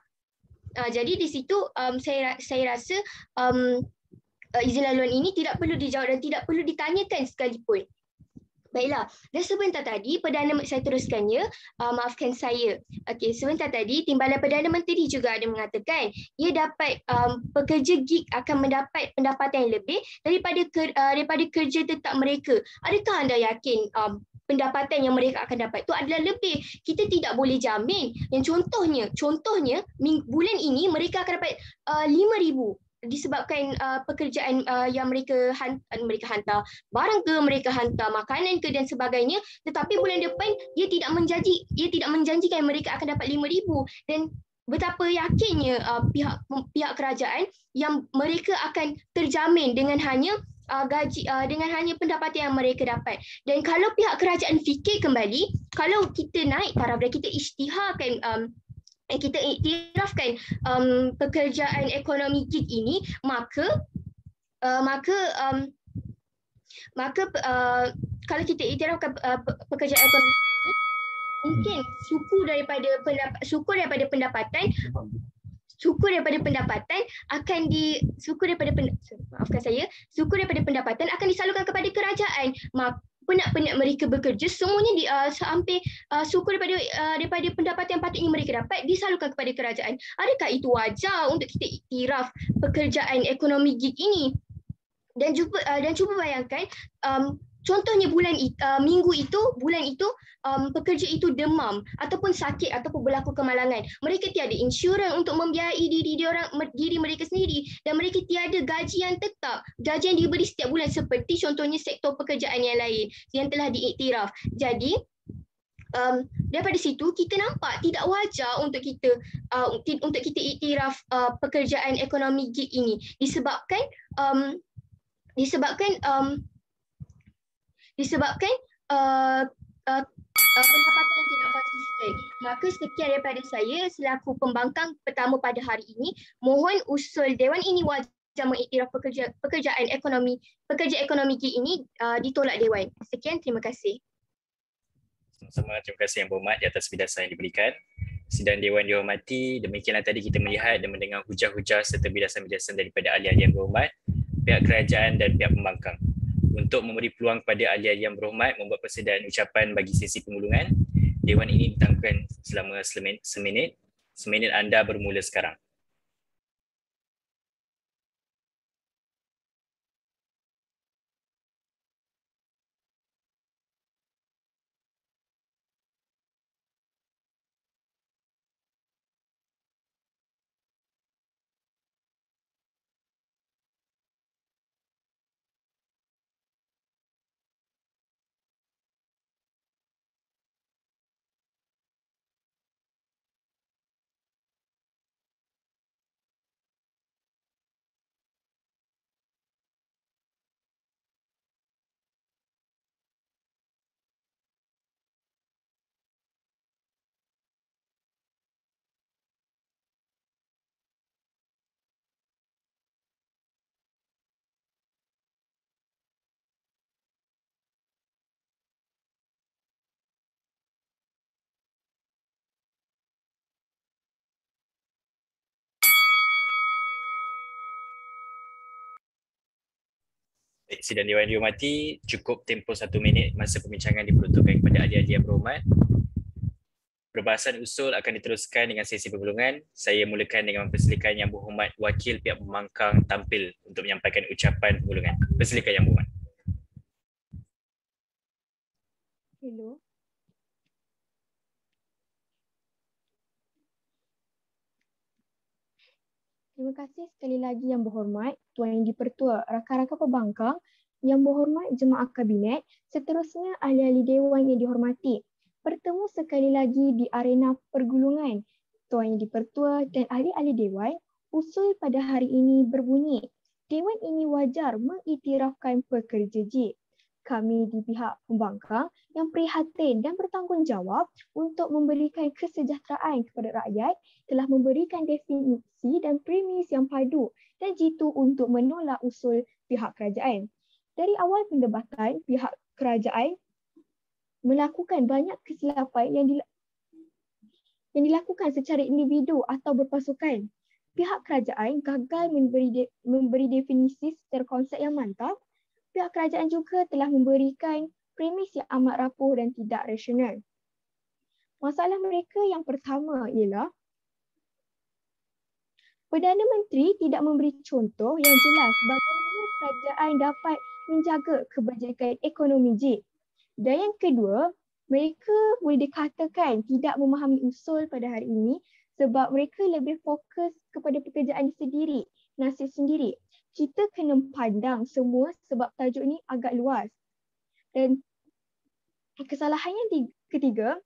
Jadi di situ saya rasa izin laluan ini tidak perlu dijawab dan tidak perlu ditanyakan sekalipun. Baiklah, dan sebentar tadi saya teruskannya, maafkan saya. Okey, sebentar tadi Timbalan Perdana Menteri juga ada mengatakan ia dapat pekerja gig akan mendapat pendapatan yang lebih daripada kerja tetap mereka. Adakah anda yakin pendapatan yang mereka akan dapat itu adalah lebih? Kita tidak boleh jamin. Yang contohnya bulan ini mereka akan dapat 5,000 disebabkan pekerjaan yang mereka hantar barang ke, mereka hantar makanan ke dan sebagainya, tetapi bulan depan ia tidak menjanjikan mereka akan dapat 5,000. Dan betapa yakinnya pihak kerajaan yang mereka akan terjamin dengan hanya dengan hanya pendapatan yang mereka dapat. Dan kalau pihak kerajaan fikir kembali, kalau kita naik taraf dan kita isytiharkan kita iktirafkan pekerjaan ekonomi gig ini, maka kalau kita iktirafkan pekerjaan ekonomi ini, mungkin syukur daripada pendapatan akan disalurkan kepada kerajaan. Penat-penat mereka bekerja, semuanya hampir syukur daripada pendapatan yang patutnya mereka dapat disalurkan kepada kerajaan. Adakah itu wajar untuk kita iktiraf pekerjaan ekonomi gig ini? Dan cuba bayangkan, contohnya bulan itu pekerja itu demam ataupun sakit ataupun berlaku kemalangan. Mereka tiada insurans untuk membiayai diri mereka sendiri, dan mereka tiada gaji yang tetap, gaji yang diberi setiap bulan seperti contohnya sektor pekerjaan yang lain yang telah diiktiraf. Jadi daripada situ kita nampak tidak wajar untuk kita iktiraf pekerjaan ekonomi gig ini disebabkan pendapatan yang tidak konsisten. Maka sekian daripada saya selaku pembangkang pertama pada hari ini. Mohon usul Dewan ini wajar mengiktiraf pekerja ekonomi gig ini ditolak Dewan. Sekian, terima kasih. Sama-sama, terima kasih Yang Berhormat di atas bidasan yang diberikan. Sidang Dewan dihormati, demikianlah tadi kita melihat dan mendengar hujah-hujah serta bidasan-bidasan daripada ahli-ahli Yang Berhormat, pihak kerajaan dan pihak pembangkang. Untuk memberi peluang kepada ahli-ahli Yang Berhormat membuat persediaan ucapan bagi sesi pemulungan, Dewan ini ditangguhkan selama seminit. Seminit anda bermula sekarang. Sidang Dewan dihormati, cukup tempoh 1 minit masa pembincangan diperuntukkan kepada ahli-ahli Yang Berhormat. Perbahasan usul akan diteruskan dengan sesi pemulungan. Saya mulakan dengan mempersilakan Yang Berhormat wakil pihak pembangkang tampil untuk menyampaikan ucapan pemulungan. Persilakan Yang Berhormat. Hello. Terima kasih sekali lagi Yang Berhormat Tuan Yang di-Pertua, rakan-rakan pembangkang, Yang Berhormat Jemaah Kabinet, seterusnya ahli-ahli Dewan yang dihormati. Bertemu sekali lagi di arena pergulungan. Tuan Yang di-Pertua dan ahli-ahli Dewan, usul pada hari ini berbunyi, Dewan ini wajar mengiktirafkan pekerja gig. Kami di pihak pembangkang yang prihatin dan bertanggungjawab untuk memberikan kesejahteraan kepada rakyat telah memberikan definisi dan premis yang padu dan jitu untuk menolak usul pihak kerajaan. Dari awal pendebatan, pihak kerajaan melakukan banyak kesilapan yang dilakukan secara individu atau berpasukan. Pihak kerajaan gagal memberi definisi secara konsep yang mantap. Pihak kerajaan juga telah memberikan premis yang amat rapuh dan tidak rasional. Masalah mereka yang pertama ialah Perdana Menteri tidak memberi contoh yang jelas bagaimana kerajaan dapat menjaga kebajikan ekonomi gig. Dan yang kedua, mereka boleh dikatakan tidak memahami usul pada hari ini sebab mereka lebih fokus kepada pekerjaan sendiri, nasib sendiri. Kita kena pandang semua sebab tajuk ni agak luas. Dan kesalahan yang ketiga,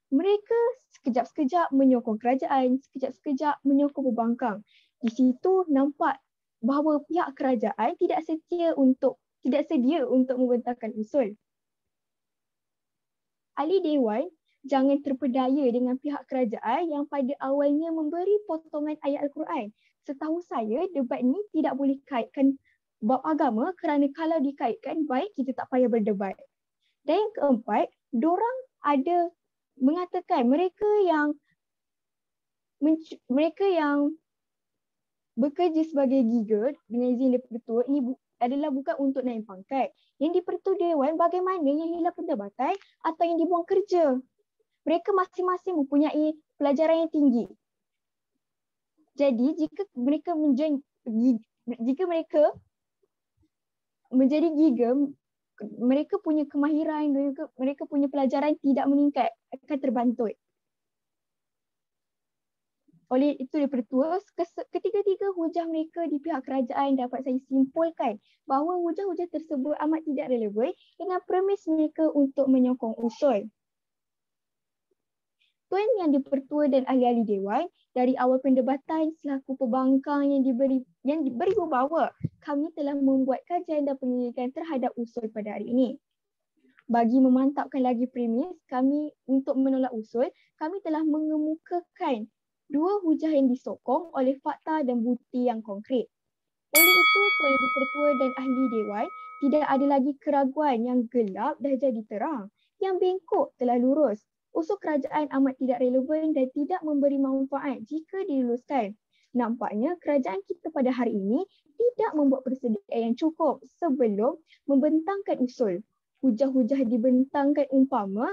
mereka sekejap-sekejap menyokong kerajaan, sekejap-sekejap menyokong pembangkang. Di situ nampak bahawa pihak kerajaan tidak sedia untuk membentangkan usul. Ahli Dewan Jangan terpedaya dengan pihak kerajaan yang pada awalnya memberi potongan ayat Al-Quran. Setahu saya, debat ni tidak boleh kaitkan bab agama kerana kalau dikaitkan, baik kita tak payah berdebat. Dan yang keempat, dorang ada mengatakan mereka yang bekerja sebagai giga dengan izin Daripada Ketua ini adalah bukan untuk naik pangkat. Yang di-Pertua Dewan bagaimana yang hilang pendapatan atau yang dibuang kerja. Mereka masing-masing mempunyai pelajaran yang tinggi. Jadi jika mereka menjadi giga, mereka punya kemahiran, mereka punya pelajaran tidak meningkat, akan terbantut. Oleh itu Daripada ketiga-tiga hujah mereka di pihak kerajaan dapat saya simpulkan bahawa hujah-hujah tersebut amat tidak relevan dengan premis mereka untuk menyokong usul. Tuan Yang di-Pertua dan ahli-ahli Dewan, dari awal pendebatan selaku pembangkang yang diberi bahawa kami telah membuat kajian dan penyelidikan terhadap usul pada hari ini. Bagi memantapkan lagi premis kami untuk menolak usul, kami telah mengemukakan dua hujah yang disokong oleh fakta dan bukti yang konkret. Oleh itu, Tuan Yang di-Pertua dan ahli Dewan, tidak ada lagi keraguan yang gelap dah jadi terang, yang bengkok telah lurus. Usul kerajaan amat tidak relevan dan tidak memberi manfaat jika diluluskan. Nampaknya kerajaan kita pada hari ini tidak membuat persediaan yang cukup sebelum membentangkan usul. Hujah-hujah dibentangkan umpama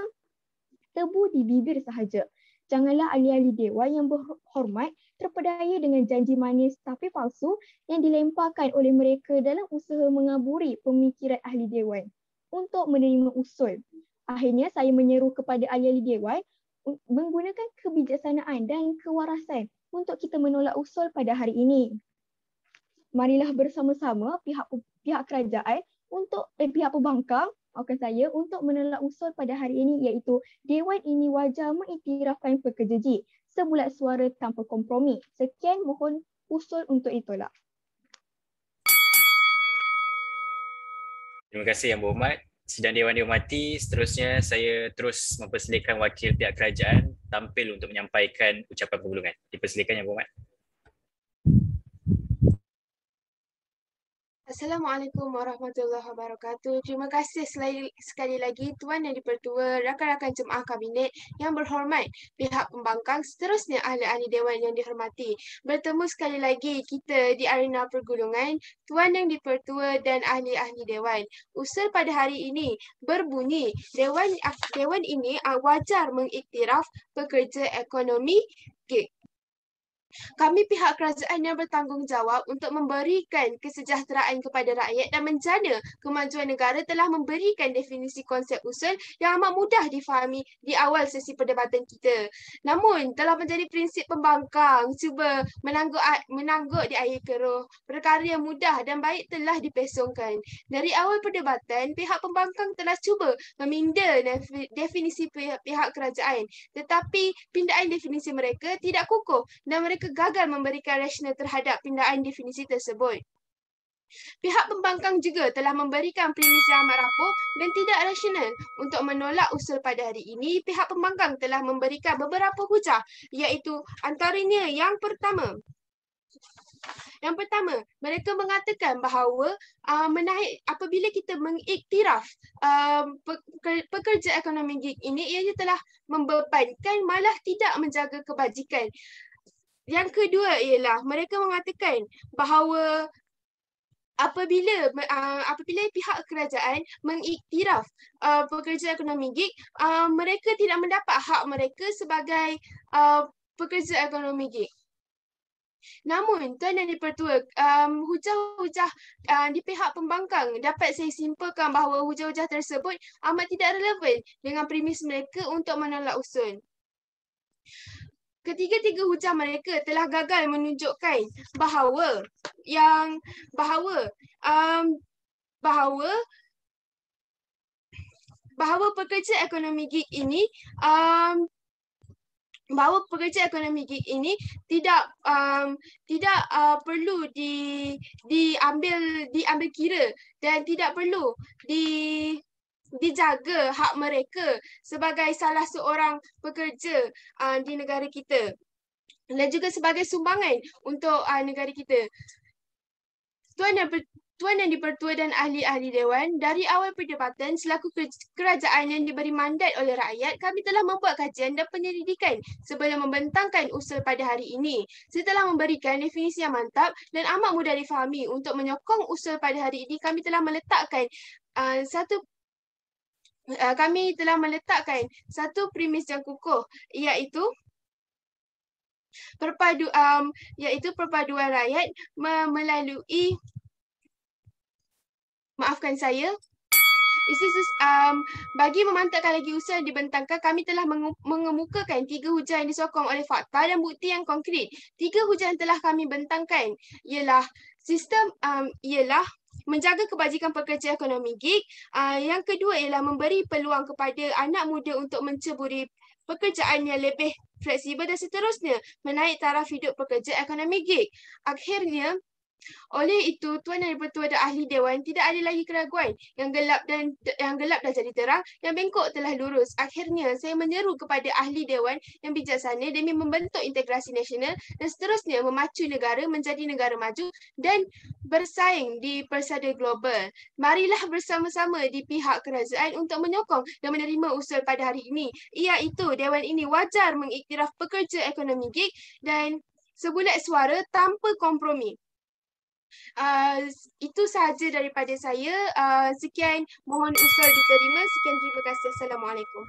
tebu di bibir sahaja. Janganlah ahli-ahli Dewan yang berhormat terpedaya dengan janji manis tapi palsu yang dilemparkan oleh mereka dalam usaha mengaburi pemikiran ahli Dewan untuk menerima usul. Akhirnya saya menyeru kepada ahli-ahli Dewan menggunakan kebijaksanaan dan kewarasan untuk kita menolak usul pada hari ini. Marilah bersama-sama pihak kerajaan pihak pembangkang untuk menolak usul pada hari ini, iaitu Dewan ini wajar mengiktirafkan pekerja G sebulat suara tanpa kompromi. Sekian, mohon usul untuk ditolak. Terima kasih Yang Berhormat. Sidang Dewan dihormati, seterusnya saya terus mempersilakan wakil pihak kerajaan tampil untuk menyampaikan ucapan pergulungan. Dipersilakan Yang Berhormat. Assalamualaikum warahmatullahi wabarakatuh. Terima kasih sekali lagi Tuan Yang di-Pertua, rakan-rakan jemaah kabinet yang berhormat, pihak pembangkang, seterusnya ahli-ahli Dewan yang dihormati. Bertemu sekali lagi kita di arena pergulungan, Tuan Yang di-Pertua dan ahli-ahli Dewan. Usul pada hari ini berbunyi, Dewan ini wajar mengiktiraf pekerja ekonomi gig. Kami pihak kerajaan yang bertanggungjawab untuk memberikan kesejahteraan kepada rakyat dan menjana kemajuan negara telah memberikan definisi konsep usul yang amat mudah difahami di awal sesi perdebatan kita. Namun, telah menjadi prinsip pembangkang cuba menangguk di air keruh. Perkara yang mudah dan baik telah dipesongkan. Dari awal perdebatan, pihak pembangkang telah cuba meminda definisi pihak kerajaan. Tetapi, pindaan definisi mereka tidak kukuh dan mereka gagal memberikan rasional terhadap pindaan definisi tersebut. Pihak pembangkang juga telah memberikan premis yang amat rapuh dan tidak rasional. Untuk menolak usul pada hari ini, pihak pembangkang telah memberikan beberapa hujah, iaitu antaranya yang pertama. Mereka mengatakan bahawa apabila kita mengiktiraf pekerja ekonomi gig ini, ia telah membebankan malah tidak menjaga kebajikan. Yang kedua ialah mereka mengatakan bahawa apabila pihak kerajaan mengiktiraf pekerja ekonomi gig, mereka tidak mendapat hak mereka sebagai pekerja ekonomi gig. Namun, Tuan Yang di-Pertua, hujah-hujah di pihak pembangkang dapat saya simpulkan bahawa hujah-hujah tersebut amat tidak relevan dengan premis mereka untuk menolak usul. Ketiga-tiga hujah mereka telah gagal menunjukkan bahawa pekerja ekonomi gig ini tidak perlu diambil kira dan tidak perlu dijaga hak mereka sebagai salah seorang pekerja di negara kita dan juga sebagai sumbangan untuk negara kita. Tuan Yang di-Pertua dan ahli-ahli Dewan, dari awal perdebatan selaku kerajaan yang diberi mandat oleh rakyat, kami telah membuat kajian dan penyelidikan sebelum membentangkan usul pada hari ini. Setelah memberikan definisi yang mantap dan amat mudah difahami untuk menyokong usul pada hari ini, kami telah meletakkan satu premis yang kukuh, iaitu perpaduan rakyat melalui bagi memantapkan lagi usaha dibentangkan, kami telah mengemukakan 3 hujah yang disokong oleh fakta dan bukti yang konkret. 3 hujah yang telah kami bentangkan ialah ialah menjaga kebajikan pekerja ekonomi gig. Yang kedua ialah memberi peluang kepada anak muda untuk menceburi pekerjaan yang lebih fleksibel dan seterusnya menaik taraf hidup pekerja ekonomi gig. Akhirnya, oleh itu, Tuan Yang di-Pertua dan ahli Dewan, tidak ada lagi keraguan. Yang gelap dah jadi terang, yang bengkok telah lurus. Akhirnya, saya menyeru kepada ahli Dewan yang bijaksana demi membentuk integrasi nasional dan seterusnya memacu negara menjadi negara maju dan bersaing di persada global. Marilah bersama-sama di pihak kerajaan untuk menyokong dan menerima usul pada hari ini, iaitu Dewan ini wajar mengiktiraf pekerja ekonomi gig dan sebulat suara tanpa kompromi. Itu sahaja daripada saya. Sekian, mohon usul diterima. Sekian, terima kasih. Assalamualaikum.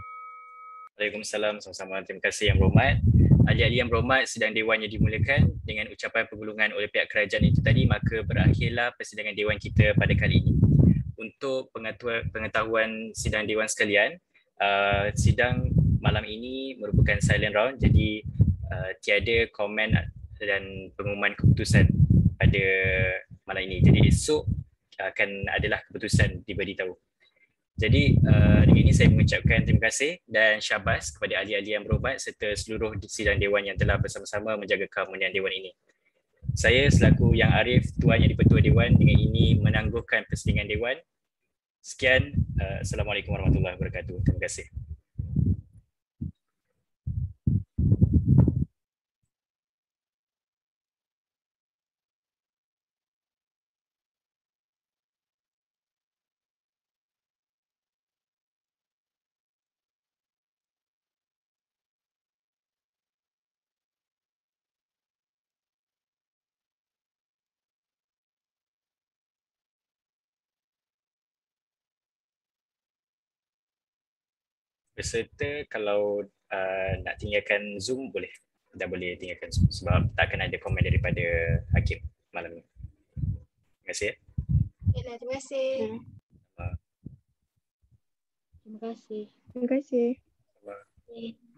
Waalaikumsalam, sama-sama. Terima kasih Yang Berhormat. Ahli-ahli Yang Berhormat, sidang Dewan yang dimuliakan, dengan ucapan pergulungan oleh pihak kerajaan itu tadi, maka berakhirlah persidangan Dewan kita pada kali ini. Untuk pengetahuan sidang Dewan sekalian, sidang malam ini merupakan silent round, jadi tiada komen dan pengumuman keputusan pada malam ini. Jadi esok akan adalah keputusan diberitahu. Jadi dengan ini saya mengucapkan terima kasih dan syabas kepada ahli-ahli Yang Berhormat serta seluruh sidang Dewan yang telah bersama-sama menjaga keharmonian Dewan ini. Saya selaku Yang Arif, Tuan Yang di-Pertua Dewan, dengan ini menangguhkan persidangan Dewan. Sekian, Assalamualaikum warahmatullahi wabarakatuh. Terima kasih. Peserta kalau nak tinggalkan Zoom boleh. Dah boleh tinggalkan Zoom sebab tak akan ada komen daripada hakim malam ini. Terima kasih. Terima kasih. Terima kasih. Terima kasih. Terima kasih.